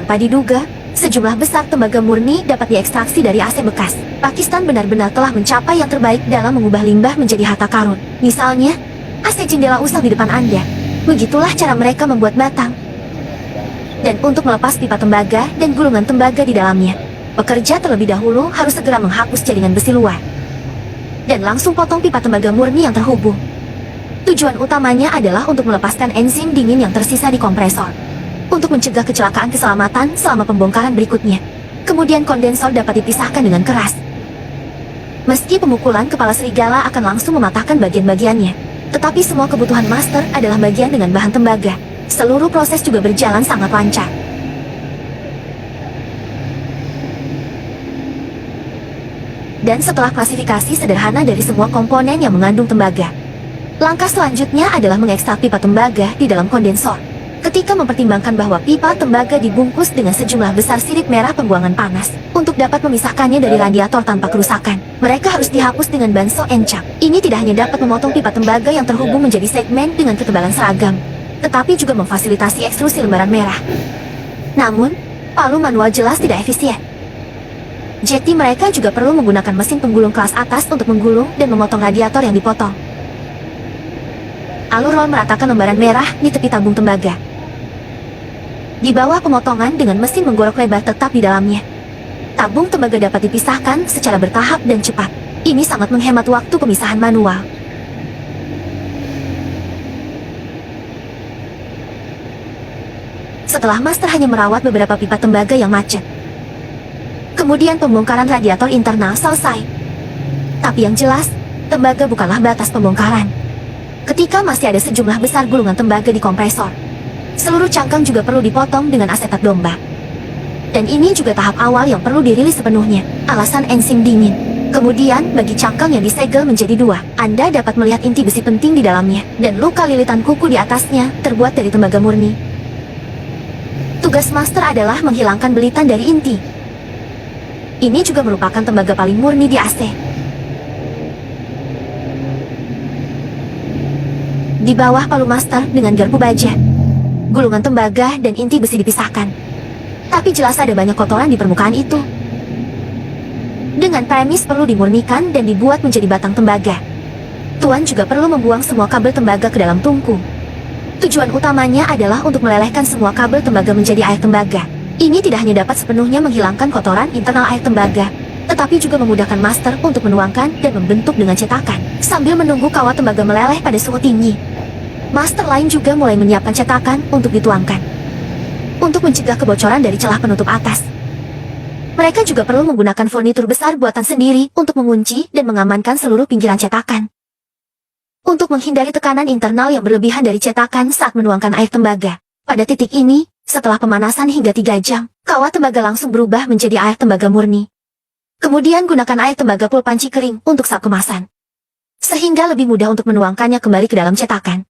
Tanpa diduga, sejumlah besar tembaga murni dapat diekstraksi dari AC bekas. Pakistan benar-benar telah mencapai yang terbaik dalam mengubah limbah menjadi harta karun. Misalnya, AC jendela usang di depan Anda. Begitulah cara mereka membuat batang. Dan untuk melepas pipa tembaga dan gulungan tembaga di dalamnya, pekerja terlebih dahulu harus segera menghapus jaringan besi luar dan langsung potong pipa tembaga murni yang terhubung. Tujuan utamanya adalah untuk melepaskan enzim dingin yang tersisa di kompresor untuk mencegah kecelakaan keselamatan selama pembongkaran berikutnya. Kemudian kondensor dapat dipisahkan dengan keras. Meski pemukulan kepala serigala akan langsung mematahkan bagian-bagiannya, tetapi semua kebutuhan master adalah bagian dengan bahan tembaga. Seluruh proses juga berjalan sangat lancar. Dan setelah klasifikasi sederhana dari semua komponen yang mengandung tembaga, langkah selanjutnya adalah mengekstrak pipa tembaga di dalam kondensor. Ketika mempertimbangkan bahwa pipa tembaga dibungkus dengan sejumlah besar sirip merah pembuangan panas, untuk dapat memisahkannya dari radiator tanpa kerusakan, mereka harus dihapus dengan banso encap. Ini tidak hanya dapat memotong pipa tembaga yang terhubung menjadi segmen dengan ketebalan seragam, tetapi juga memfasilitasi ekstrusi lembaran merah. Namun, palu manual jelas tidak efisien. Jadi mereka juga perlu menggunakan mesin penggulung kelas atas untuk menggulung dan memotong radiator yang dipotong. Alur roll meratakan lembaran merah di tepi tabung tembaga. Di bawah pemotongan dengan mesin menggorok lebar tetap di dalamnya. Tabung tembaga dapat dipisahkan secara bertahap dan cepat. Ini sangat menghemat waktu pemisahan manual. Setelah master hanya merawat beberapa pipa tembaga yang macet, kemudian pembongkaran radiator internal selesai. Tapi yang jelas, tembaga bukanlah batas pembongkaran. Ketika masih ada sejumlah besar gulungan tembaga di kompresor, seluruh cangkang juga perlu dipotong dengan asetat domba. Dan ini juga tahap awal yang perlu dirilis sepenuhnya, alasan enzim dingin. Kemudian, bagi cangkang yang disegel menjadi dua, Anda dapat melihat inti besi penting di dalamnya, dan luka lilitan kuku di atasnya terbuat dari tembaga murni. Tugas master adalah menghilangkan belitan dari inti. Ini juga merupakan tembaga paling murni di AC. Di bawah palu master dengan garpu baja, gulungan tembaga dan inti besi dipisahkan. Tapi jelas ada banyak kotoran di permukaan itu. Dengan premis perlu dimurnikan dan dibuat menjadi batang tembaga, Tuan juga perlu membuang semua kabel tembaga ke dalam tungku. Tujuan utamanya adalah untuk melelehkan semua kabel tembaga menjadi air tembaga. Ini tidak hanya dapat sepenuhnya menghilangkan kotoran internal air tembaga, tetapi juga memudahkan master untuk menuangkan dan membentuk dengan cetakan, sambil menunggu kawat tembaga meleleh pada suhu tinggi. Master lain juga mulai menyiapkan cetakan untuk dituangkan, untuk mencegah kebocoran dari celah penutup atas. Mereka juga perlu menggunakan furnitur besar buatan sendiri untuk mengunci dan mengamankan seluruh pinggiran cetakan, untuk menghindari tekanan internal yang berlebihan dari cetakan saat menuangkan air tembaga. Pada titik ini, setelah pemanasan hingga 3 jam, kawat tembaga langsung berubah menjadi air tembaga murni. Kemudian gunakan air tembaga pul panci kering untuk saat kemasan, sehingga lebih mudah untuk menuangkannya kembali ke dalam cetakan.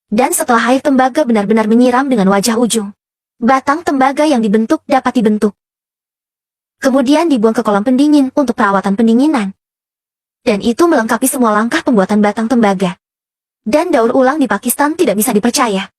Dan setelah air tembaga benar-benar menyiram dengan wajah ujung, batang tembaga yang dibentuk dapat dibentuk. Kemudian dibuang ke kolam pendingin untuk perawatan pendinginan. Dan itu melengkapi semua langkah pembuatan batang tembaga. Dan daur ulang di Pakistan tidak bisa dipercaya.